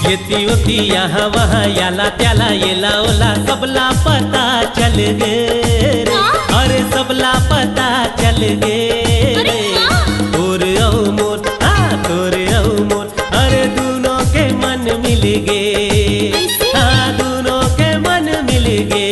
येती होती यहाँ वहाँ याला त्याला येला ओला सबला पता चल गे रे, अरे सबला पता चल गे रे। तोर औ मोर तोर औ मोर, अरे दोनों के मन मिल गे, दोनों के मन मिल गे।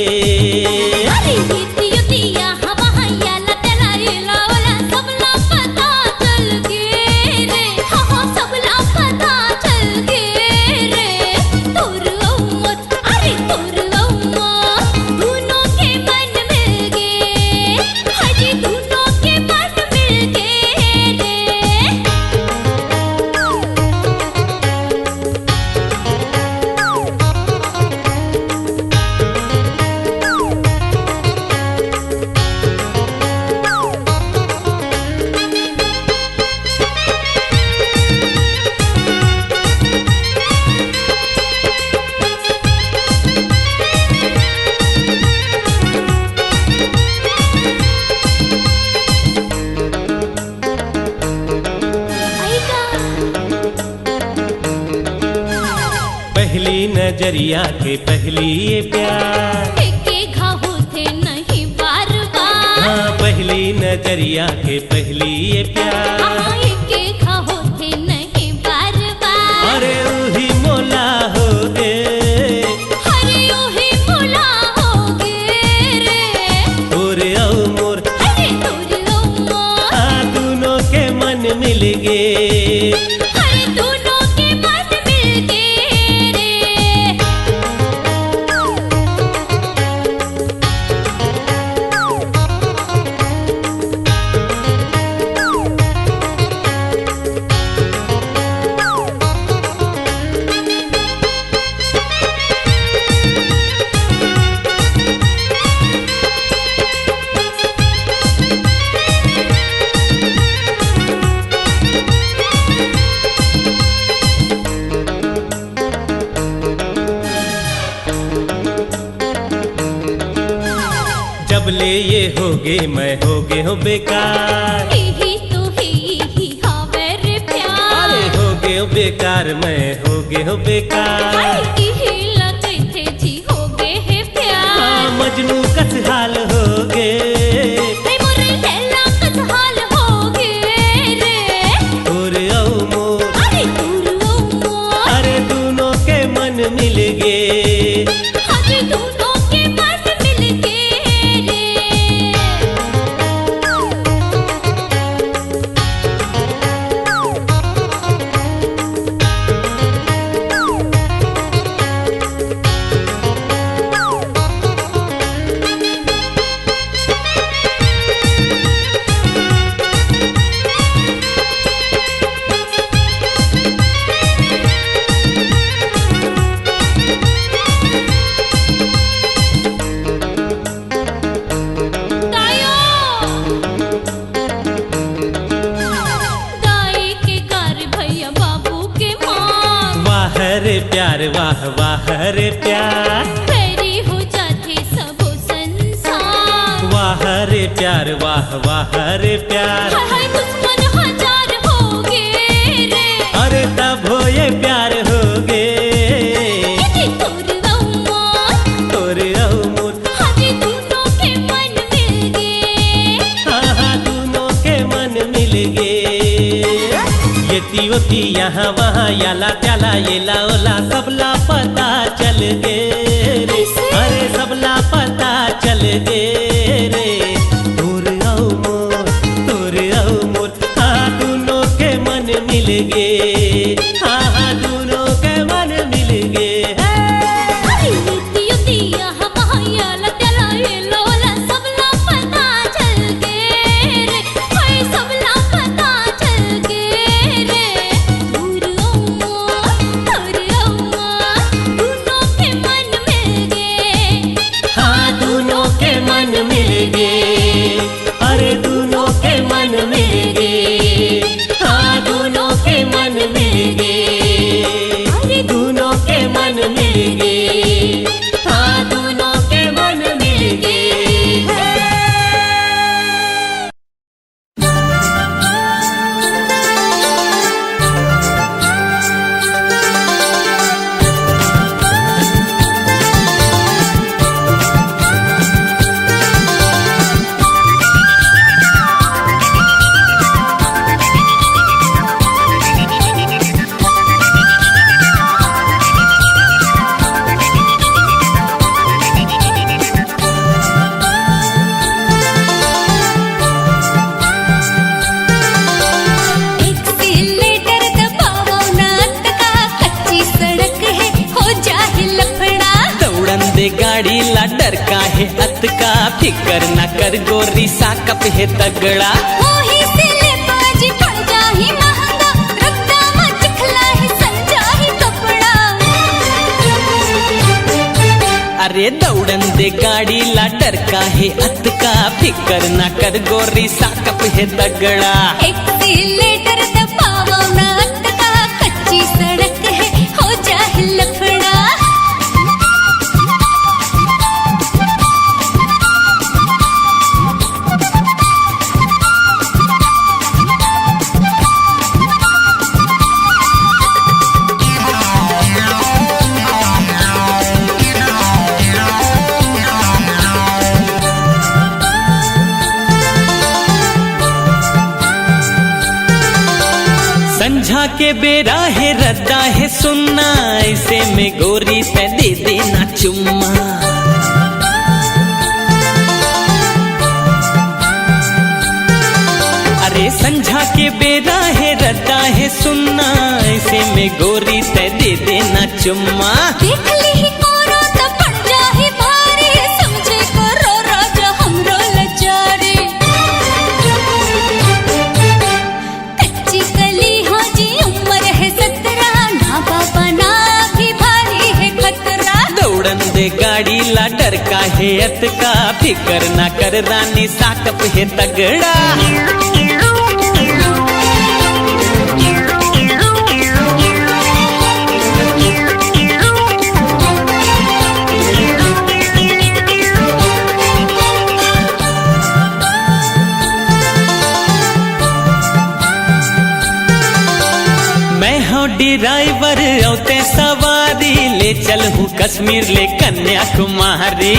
पहली नजरिया के पहली ये प्यार के घाव थे नहीं बार बार। हाँ पहली नजरिया के पहली ये प्यार के घाव थे नहीं बार बार। अरे वही मोला हो गे, अरे वही मोला हो गे रे। तोर औ मोर, अरे तोर औ मोर, दोनों के मन मिल गे। जब ले ये होगे मैं होगे हो बेकार, ही तो ही हावे रे प्यार। अरे होगे हो बेकार मैं होगे हो बेकार। ही लगे थे जी होगे है प्यार। मजनू कस हाल होगे, मोरे लैला कस हाल होगे रे। तोर औ मोर, अरे तोर औ मोर, अरे दोनों के मन मिल गे। अरे दोनों के मन मिल गे। रे प्यार वाह वाह रे प्यार, तेरी हो जाते सबो संसार। वाह रे प्यार वाह वाह रे प्यार। हाय हाय दुश्मन हजार होगे रे, अरे तब हो ये प्यार होगे। तोर औ मोर, तोर औ मोर, अरे दोनों के मन मिल गे। हाँ दोनों के मन मिल गे। येती होती यहाँ वहाँ याला त्याला येला ओला सबला पता चल गे रे, अरे सबला पता चल गे रे। तोर औ मोर, तोर औ मोर, दोनों के मन मिल गे। हाँ दोनों के मन मिल गे। येती होती यहाँ वहाँ याला त्याला येला ओला सबला पता चल गे रे। हाय सबला पता चल गे रे। तोर औ मोर, तोर औ मोर, दोनों के मन मिल गे। हाँ दोनों के मन मिल गे, अरे दोनों के मन मिल गे। हाँ दोनों के मन मिल गे। गाड़ी ला डर काहे अत का फिकर न कर गोरी साकप है तगड़ा मोही से ले बाजी पड़ जाही महंगा रक्ता मच खिलाही संजाही कपड़ा अरे दौड़न दे गाड़ी ला डर काहे अत का फिकर न कर गोरी साकप है तगड़ा एक्सीलेटर दबाओ ना अत का कच्ची सड़क है हो जाए लफड़ा संझा के बेरा है रद्दा है सुनना ऐसे में गोरी से दे देना चुम्मा अरे संझा के बेरा है रद्दा है सुनना ऐसे में गोरी से दे देना चुम्मा देख ली कोनो त पड़ जाही भारी समझे करो राजा हमरो लचारी कच्ची कली हो जी उम्र है 17 ना बाबा ना भी भारी है खतरा दौड़न दे गाड़ी ला डर काहे अत का फिकर ना कर रानी साकप है तगड़ा मैं हूँ ड्राइवर औते सवारी ले चल हूँ कश्मीर ले कन्याकुमारी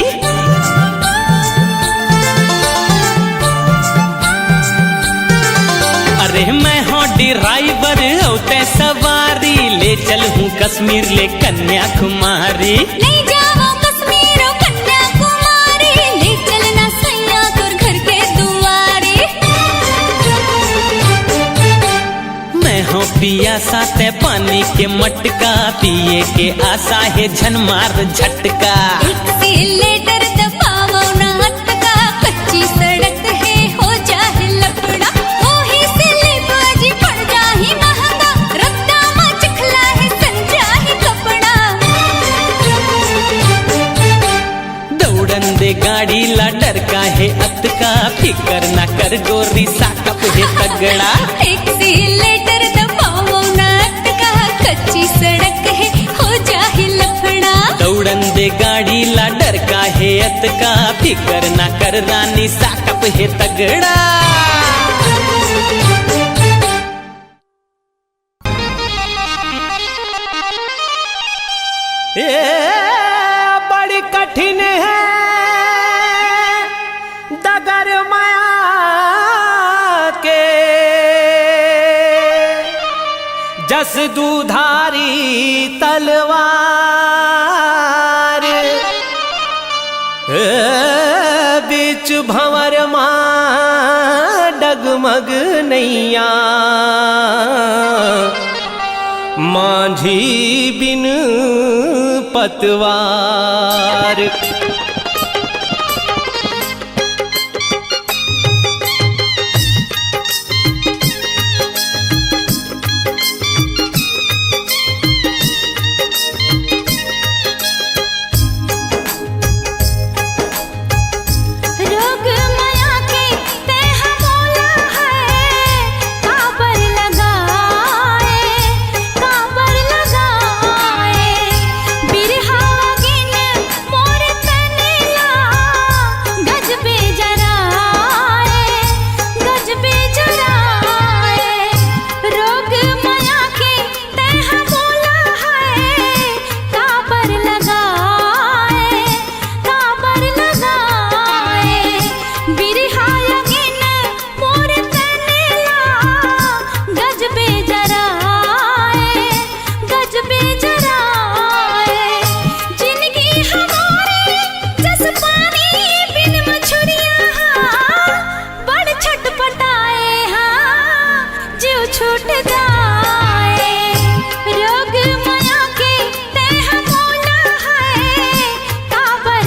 अरे मैं हूँ ड्राइवर औते सवारी ले चल हूँ कश्मीर ले कन्याकुमारी नहीं जाओ कश्मीर और कन्याकुमारी ले चलना सैया तोर घर के दुआरे मैं हूँ पिया साथे पानी के मटका पिए के आशा है झनमार झटका एक्सीलेटर दबाओ ना अत का कच्ची सड़क है हो जाए लफड़ा मोही से ले बाजी पड़ जाही महंगा रक्ता मच खिलाही संजाही कपड़ा दौड़न दे गाड़ी ला डर काहे अत का फिकर ना कर गोरी साकप है तगड़ा एक्सीलेटर दबाओ ना अत का कच्ची सड़क है हो जाए लफड़ा दौड़न दे गाड़ी ला डर काहे अत का फिकर ना कर रानी साकप है तगड़ा ए बड़ी कठिन है डगर माया के जस दुधारी तलवार बीच भंवर माँ डगमग नैया मांझी बिन पतवार रोग माया के तेह मोला है काबर लगाए बिरहा गिन मोर तनेला गज पे जराए रोग माया के तेह मोला है काबर लगाए बिरहा गिन मोर तनेला गज पे जराए जिंदगी हमारी जस पानी बिन मछुरिया बड़ छटपटाए जीव छूट जाए रोग माया के तेह मोला है काबर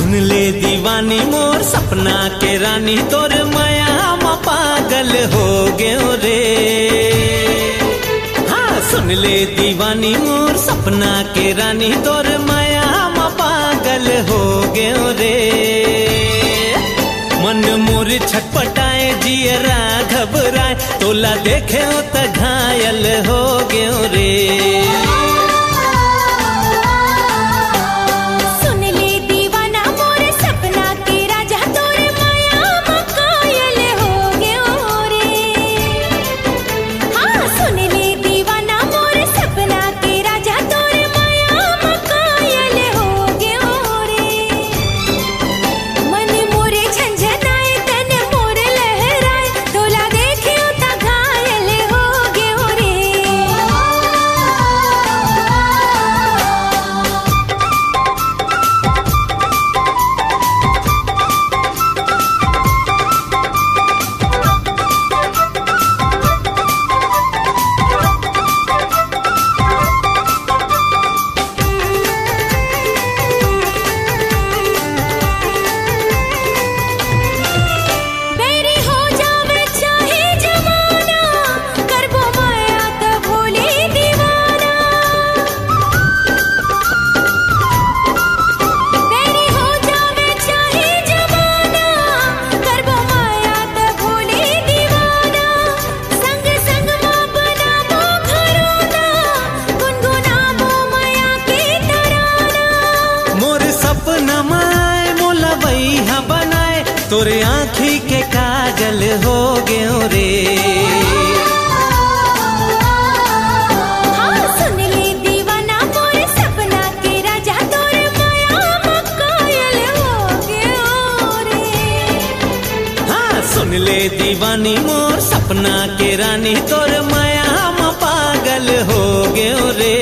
सुन ले दीवानी मोर सपना के रानी तोर माया म पागल हो गयो रे। हाँ सुन ले दीवानी मोर सपना के रानी तोर माया म पागल हो गयो रे। मन मोर छटपटाए जियरा घबराए तोला देखे हो त घायल हो गयो रे। तोरे आँखी के काजल हो गयो रे। हाँ सुन ले दीवाना मोर सपना के राजा तोरे माया म कायल हो गयो रे। हाँ सुन ले दीवानी मोर सपना के रानी तोर माया म पागल हो गयो रे।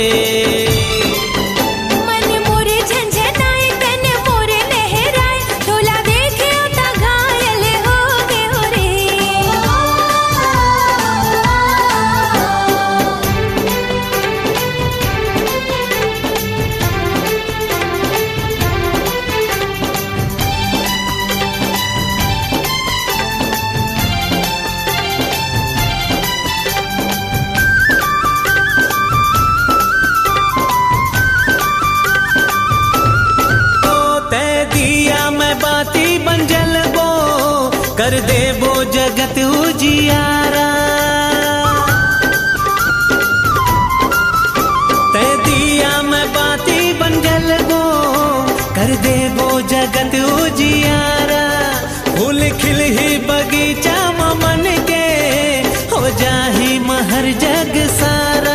कर दे वो जगत उजियारा ते दिया मैं बाती बन जल गो कर दे वो जगत उजियारा। फूल खिल ही बगीचा मन के हो जाही महर जग सारा।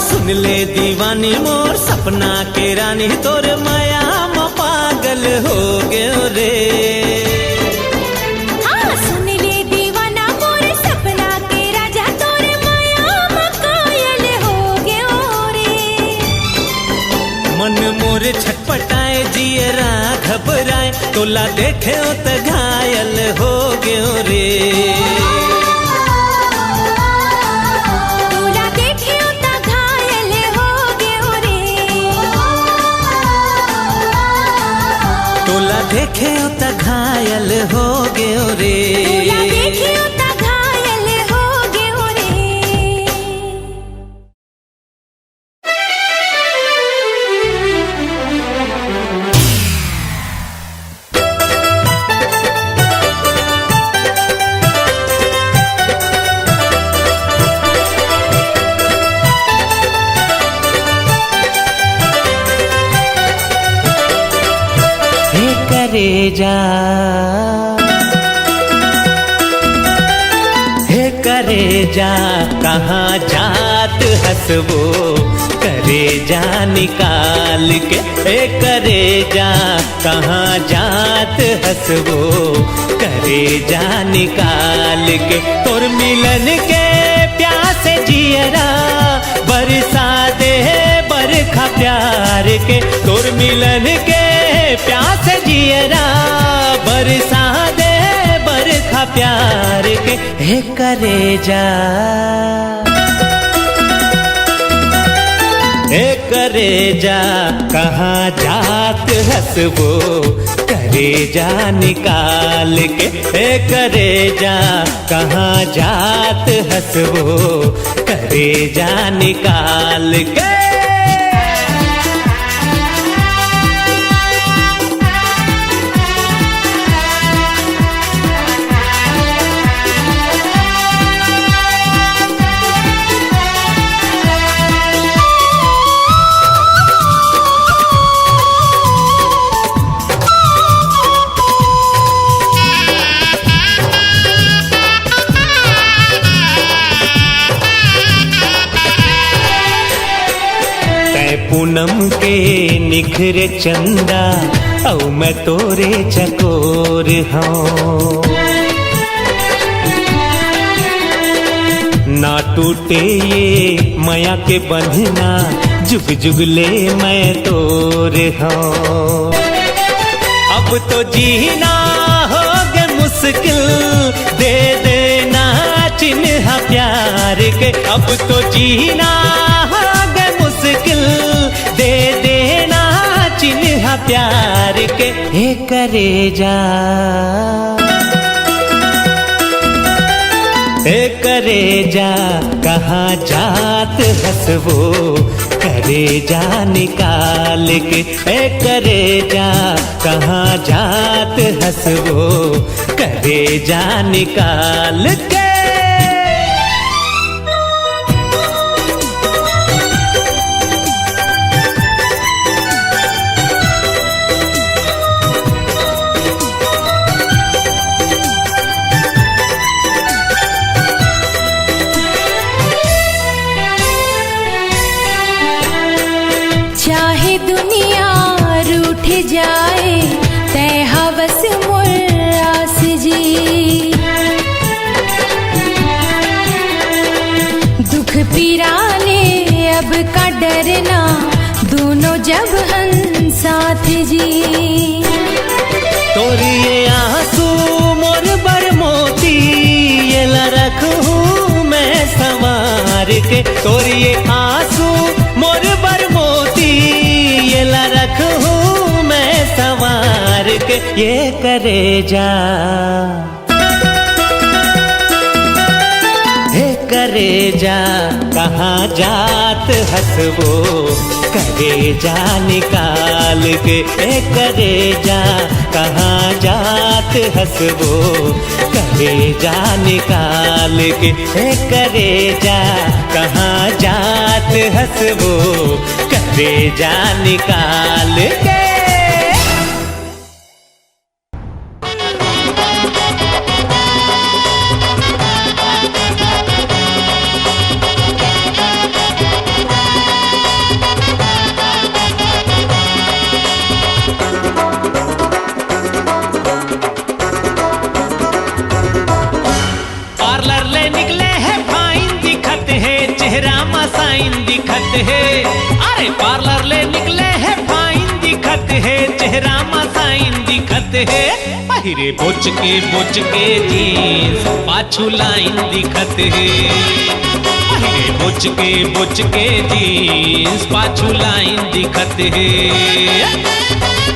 सुन ले दीवानी मोर सपना के रानी तोर माया म पागल हो गयो रे। हाँ सुन ले दीवाना मोर सपना के राजा तोर माया म कायल हो गयो रे। मन मोर छटपटाए जियरा घबराए तोला देखे हो त घायल हो गयो रे। देखे त घायल हो गयो रे। देखे त घायल हो गयो रे। जा हे करे जा कहाँ जात हसबो करे जा निकाल के। हे करे जा कहाँ जात हसबो करे जा निकाल के। तोर मिलन के प्यास जियरा बरसा दे बरखा प्यार के। तोर मिलन के प्यास जियरा बरसा दे बरखा प्यार के हे करेजा, हे करेजा कहाँ जात हंसबो करेजा निकाल के, हे करेजा कहाँ जात हंसबो करेजा निकाल के। पूनम के निखरे चंदा औ मैं तोरे चकोर हूँ, ना टूटे ये माया के बंधना जुग जुग ले मैं तोर हूँ। अब तो जीना हो गए मुश्किल दे देना चिन्ह प्यार के, अब तो जीना हो गए मुश्किल दे देना चिन्ह प्यार के हे करेजा, हे करेजा कहाँ जात हंसबो करेजा निकाल के, हे करेजा कहाँ जात हंसबो करेजा निकाल के। चाहे दुनिया रूठ जाए तै हवस मुर्रास जी, दुख पीराने अब का डरना दोनों जब हम साथ जी। तोरी ये आंसू मोर बर मोती ये ला रखूं मैं संवार के, तोरी ये आंसू मोर बर मोती ये ला रखूं मैं संवार के ये करेजा, हे करेजा कहाँ जात हंसबो करेजा निकाल के, हे करेजा कहाँ जात हंसबो करेजा निकाल के, हे करेजा कहाँ जात हंसबो करेजा निकाल के। अरे पार्लर ले निकले है फाइन दिखत है, चेहरा मसाइन दिखत है, पहिरे बोच के जीन्स पाछू लाइन दिखत है, पहिरे बोच के जीन्स पाछू लाइन दिखत है।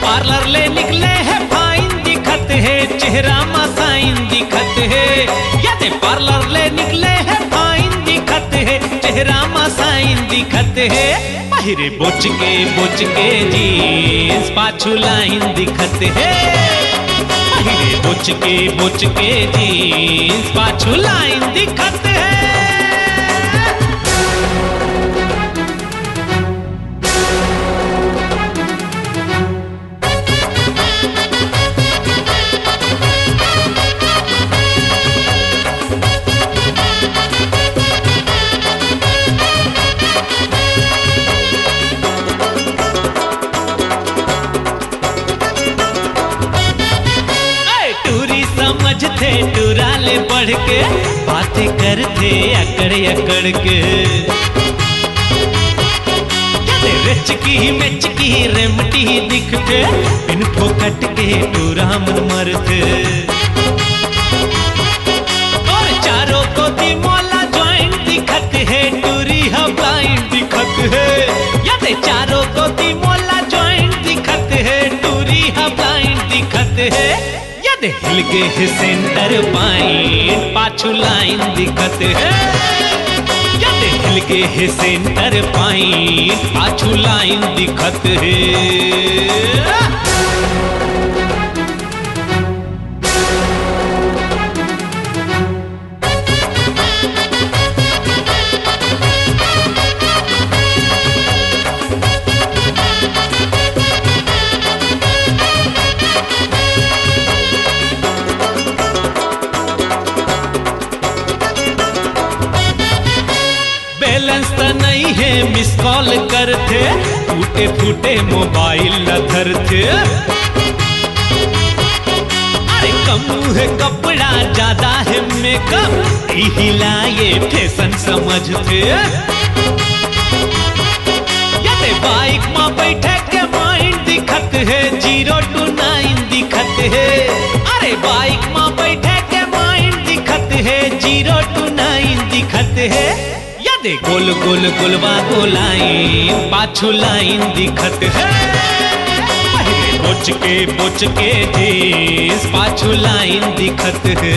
पार्लर ले निकले है फाइन दिखत है, चेहरा मसाइन दिखत है, यानी पार्लर ले निकले है फाइन दिखत है, चेहरा मसाइन दिखत है, पहिरे बोच के जीन्स पाछू लाइन दिखत है, पहिरे बोच के जीन्स पाछू लाइन दिखत है। समझते टुराले बढ़ के बातें करते अकड़ के, रचकी मेचकी रेमटी दिखते इन फोकट के टूरा मन मरते। अरे चारों को दी मोला जॉइंट दिखत है, टूरी हा ब्लाइंड दिखत है। यदि हिल के है सेंटर पॉइंट, पाछू लाइन दिखत है। यदि हिल के है सेंटर पॉइंट, पाछू लाइन दिखत है। बैलेंस तो नहीं है, मिस कॉल करते, टूटे फूटे मोबाइल न धरते। अरे कम है कपड़ा, ज्यादा है मेकअप, हिलाए फैशन समझते। यदि बाइक में बैठे के माइंड दिखत है, 0 to 9 दिखत है। अरे बाइक में बैठे के माइंड दिखत है, 0 to 9 दिखत है। यदि गोल गोल गोलवा गोलाइन, पाछू लाइन दिखत है। पहले बोच के जींस, पाछू लाइन दिखत है।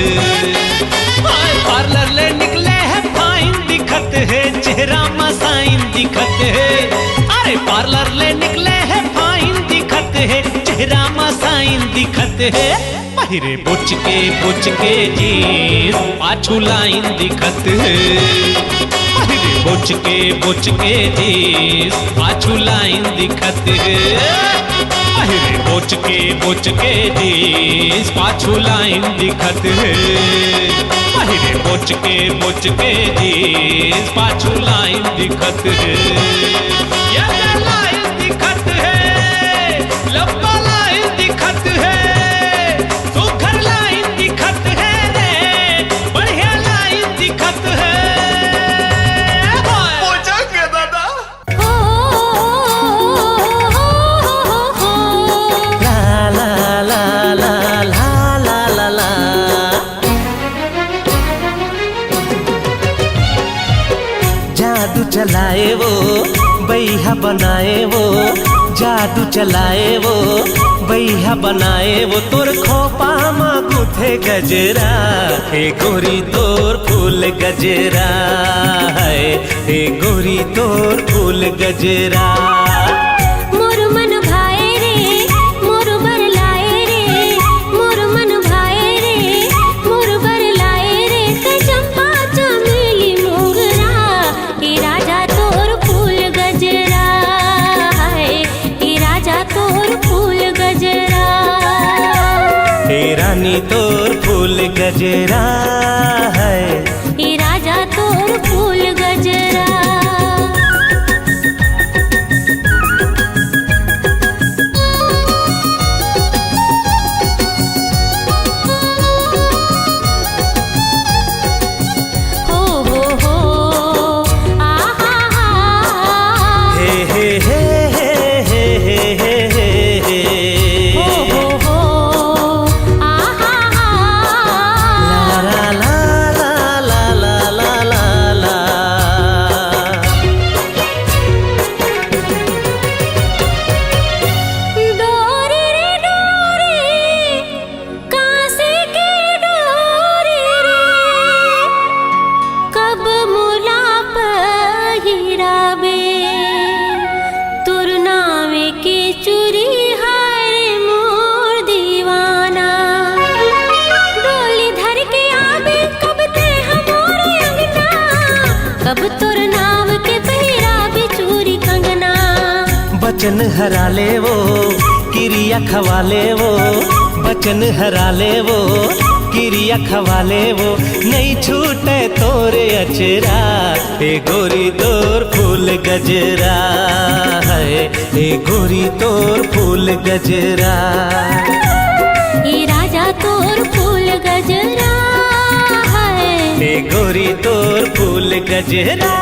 पार्लर ले निकले है फाइन दिखत है, चेहरा मसाइन दिखत है। अरे पार्लर ले निकले है फाइन दिखत है, चेहरा मसाइन दिखत है। पहले बोच के जींस, पाछू लाइन दिखत है। बोच के जींस, पाछू लाइन दिखत है। पहले बोच के जींस, पाछू लाइन दिखत है। पहले बोच के जींस, पाछू लाइन दिखत है। ये लाइन दिखत है, लंबा लाइन दिखत है, सुघर लाइन दिखत है रे, बढ़िया लाइन दिखत है। जादू चलाए वो बैहा बनाए वो, जादू चलाए वो बैहा बनाए वो। तोर खोपा मा गुथे गजरा हे गोरी, तोर फूल गजरा है हे गोरी, तोर फूल गजरा। मोर मन भाए रे, मोर बर लाए रे, मोर मन भाए रे, मोर बर लाए रे। ते चंपा चमेली मोगरा, हे राजा तोर फूल गजरा है, हे राजा तोर फूल गजरा। हे रानी तोर फूल गजरा है, हे राजा तोर फूल गजरा। कब तोर नाम के पहिरा बिचूरी कंगना। बचन हरा ले वो, किरिया खवा ले वो, बचन हरा ले वो, किरिया खवा ले वो। नहीं छूटे तोरे अचरा, हे गोरी तोर फूल गजरा है, हे गोरी तोर फूल गजरा। ये राजा तोर फूल गजरा है, हे गोरी तोर फूल गजरा।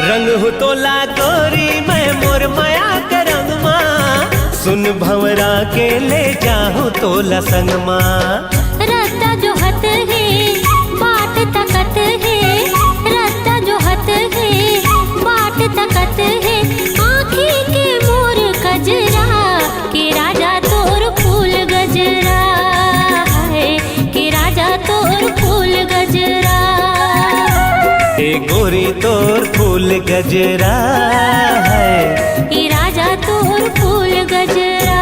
रंग हो तोला गोरी मैं मोर माया के रंग माँ सुन भंवरा के ले जाहू तोला संग माँ रास्ता जो हत है बाट तकत है रास्ता जो हत है बाट तकत है आँखी के मोर कजरा के राजा तोर फूल गजरा है के राजा तोर फूल गजरा ए गोरी तोर फूल गजरा है के राजा तोर फूल गजरा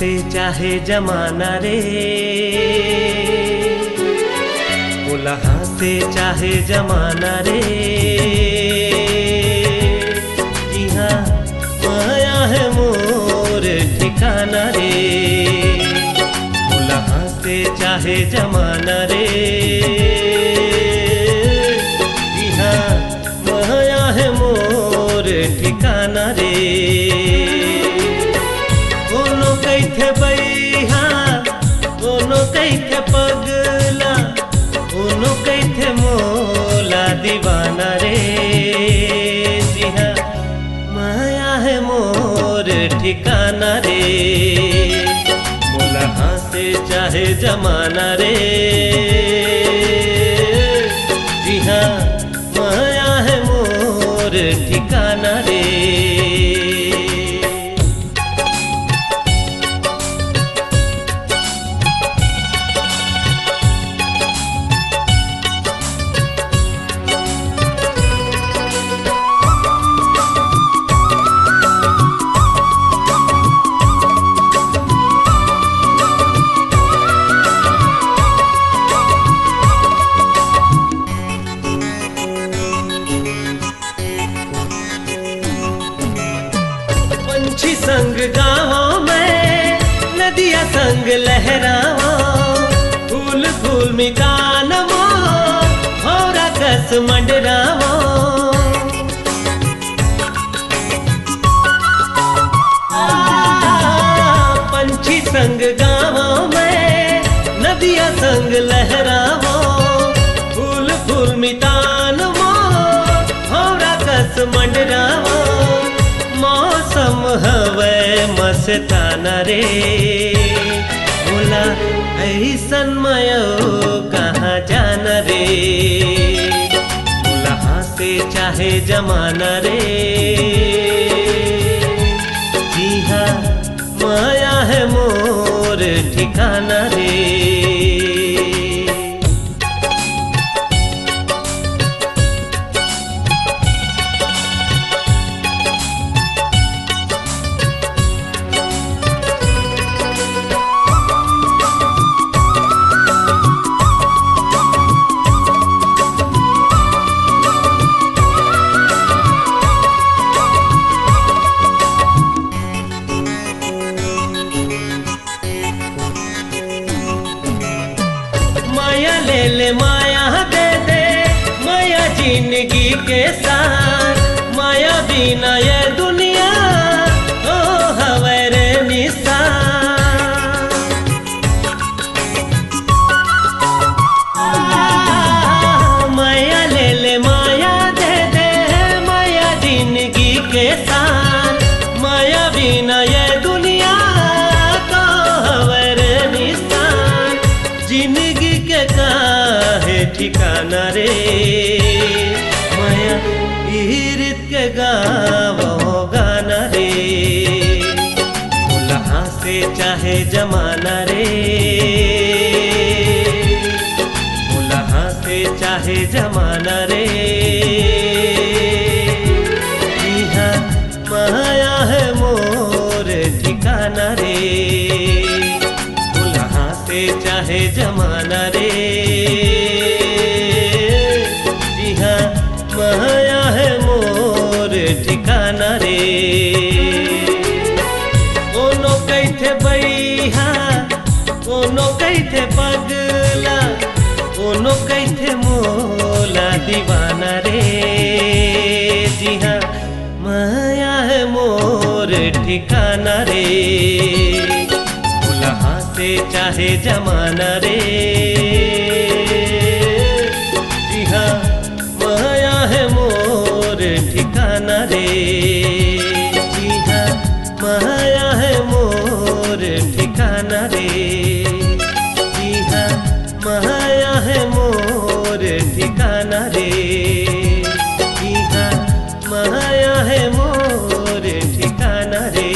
से चाहे जमाना रे उलहा से चाहे जमाना रे जी हाँ माया है मोर ठिकाना रे उलहा से चाहे जमाना रे जी हाँ माया है मोर ठिकाना रे कैथे बैहा कोनो कैथे पगला कोनो कैथे मोला दीवाना रे जी हाँ माया है मोर ठिकाना रे मोला हाथे चाहे जमाना रे जी हाँ माया है मोर ठिकाना रे संग गाँव में नदिया संग लहरावा फूल फूल मिकान मो भौरा कस मंडरावा पंछी संग गाँव में नदिया संग लहरावा फूल फूल मितान मो भौरा कस मंडरावा मौसम हवे मस्ताना रे बोला ऐसन मयो कहाँ जाना रे बोला हाथे चाहे जमाना रे जी हाँ माया है मोर ठिकाना रे माया दे दे माया जिंदगी के साथ माया बिना ये दुनिया ओ हवरे निशान माया ले ले माया दे दे माया जिंदगी के साथ माया बिना ये दुनिया तो हवरे निशान जिंदगी के काहे ठिकाना रे माया ईरित के गावो गाना रे उलहा से चाहे जमाना रे उलहा से चाहे जमाना रे यहाँ माया है मोर ठिकाना रे उलहा से चाहे जमाना रे ठिकाना रे। कोनो कैथे बैहा, कोनो कैथे पगला, कोनो कैथे मोला दीवाना रे। जी हाँ माया है मोर ठिकाना रे, भुला से चाहे जमाना रे। जी हाँ माया है मोर ठिकाना रे। जी हाँ माया है मोर ठिकाना रे। जी हाँ माया है मोर ठिकाना रे। जी हाँ माया है मोर ठिकाना रे।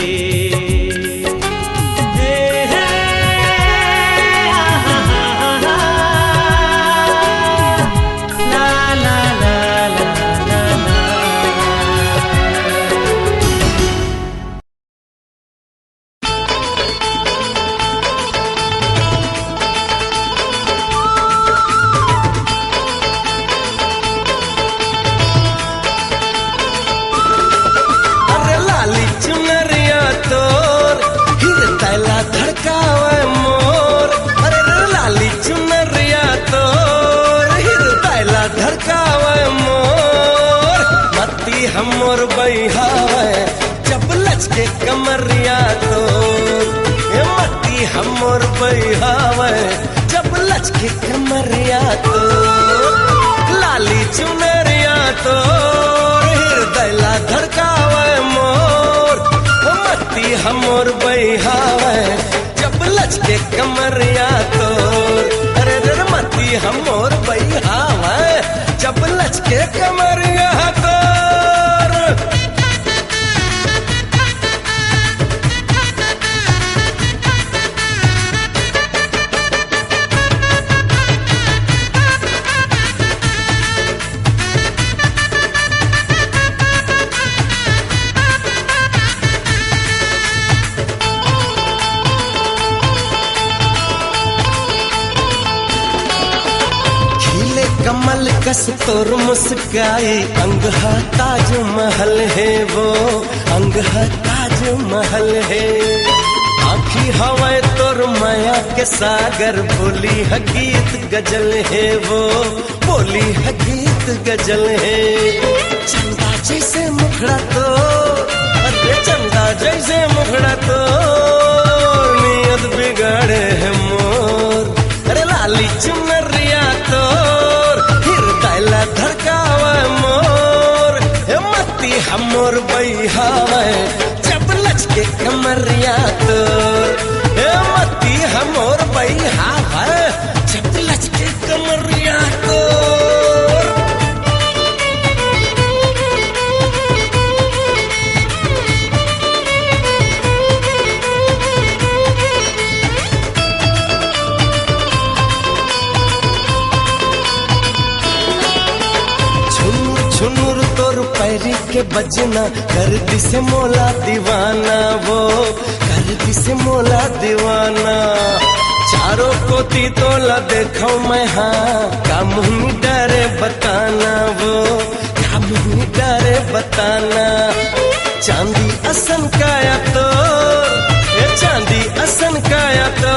हमोर बैहावे जब लचके कमरिया तो, हे मती हमोर बैहावे जब लचके कमरिया तो। लाली चुनरिया तो हृदय ला धड़कावे मोर, हे मती हमोर बैहावे जब लचके कमरिया तो। अरे रे मती हमोर बैहावे जब लचके कमरिया तो। कमल कस तोर मुस्काई अंग है ताज महल है वो, अंग है ताज महल है। आँखी हवाए तोर माया के सागर, बोली है गीत गजल है वो, बोली है गीत गजल है। चंदा जैसे मुखड़ा तो, अरे चंदा जैसे मुखड़ा तो नियत बिगाड़े है मोर। अरे लाली चुनरिया तो धड़कावा मोर, हे मती हमोर बैहावे जब लचके कमरिया तो। हे मती हमोर बैहावे जब लचके कमरिया तो। पैरी के बजना कर दी से मोला दीवाना वो, कर दी से मोला दीवाना। चारों कोती तोला देखो मैं हाँ, का मुँह डरे बताना वो, का मुँह डरे बताना। चांदी असन काया तो, ये चांदी असन काया तो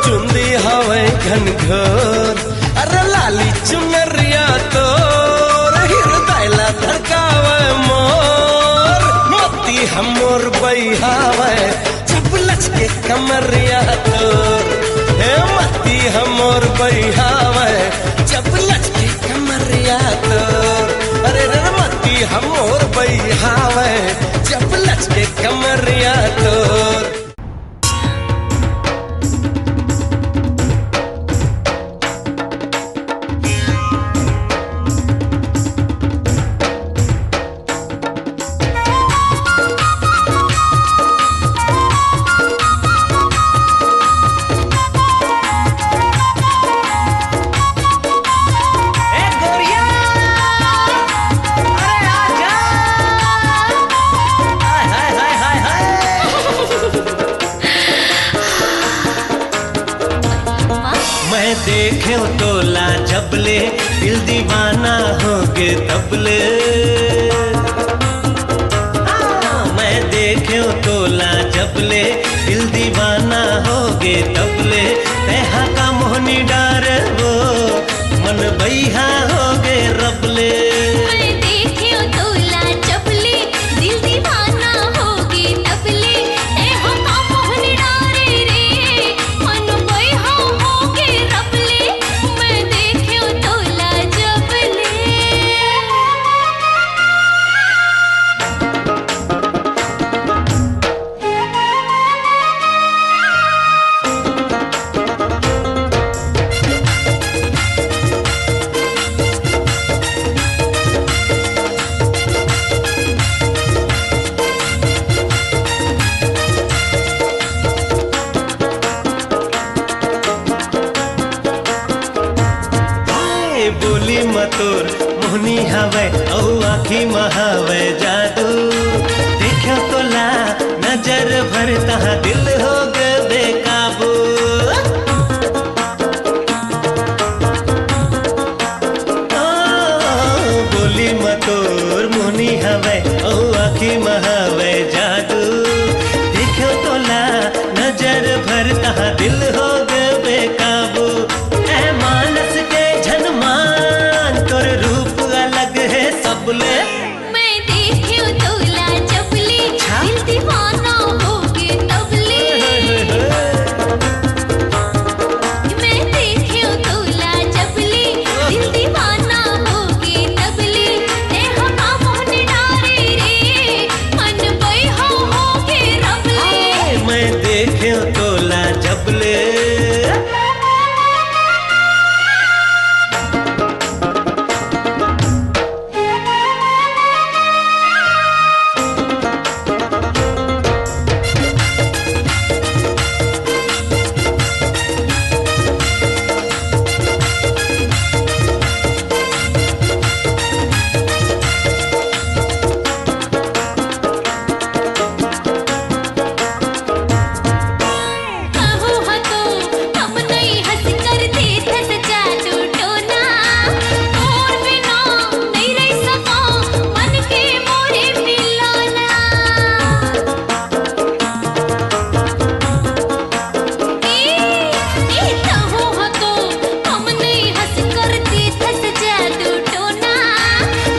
चुंदी हवे घन घोर। अरे लाली चुनरिया तो धड़कावे मोर, मोती हमोर बैहावे जब लचके कमरिया तो। हे मोती हमोर बैहावे जब लचके कमरिया तो। अरे रे मोती हमोर बैहावे जब लचके कमरिया तो। देखे तोला जबले दिल दीवाना हो गे तबले। जबले दिल दीवाना होगे तबले तैहा का मोहनी डार वो मन बैहा होगे रबले मैं देखियो तोला जबले दिल दीवाना होगे तबले तैहा का मोहनी डारे रे मन बैहा होगे रबले मैं देखियो तोला जबले बोली मतोर मोहनी हवे औ आखी महावे जादू देखो तोला नजर भर तहा दिल हो गए बेकाबू बोली मतोर मोहनी हवे औ आखी महावे जादू देखो तोला नजर भर तहा दिल हो गए बेकाबू ऐ मानस के झनमान तोर रूप अलग है सबले मैं देखियो तोला जबले दिल दीवाना होगे तबले मैं देखियो तोला जबले दिल दीवाना होगे तबले तैहा का मोहनी डारे रे मन बैहा होगे रबले मैं देखियो तोला जबले कहू हतो हम नहीं हंस कर देत सजा टूटोना तोर बिना नहीं रह सका मन के मोरे मिलाना ए कहू हतो हम नहीं हंस कर देत सजा टूटोना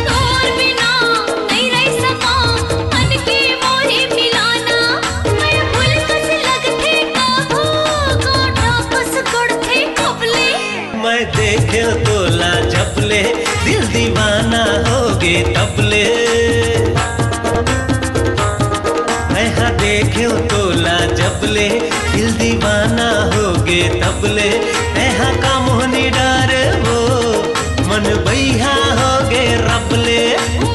तोर बिना नहीं रह सका मन के मोरे मिलाना मैं भूल कस लगथे काबू गोठा कस गड़थे खबले मैं देखियो तोला जबले दिल दीवाना होगे तबले मैं हाँ देखियो तोला जबले दिल दीवाना होगे तबले ऐहा का मोहनी डार वो मन बैहा होगे रबले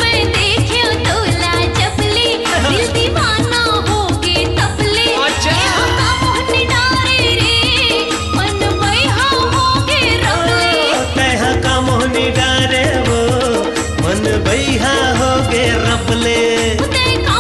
मैं देखियो तोला जबले दिल दीवाना होगे तबले अच्छा। तैहा का मोहनी डारे रे मन बैहा होगे रबले तैहा का मोहनी डारे वो मन बैहा होगे रबले तैहा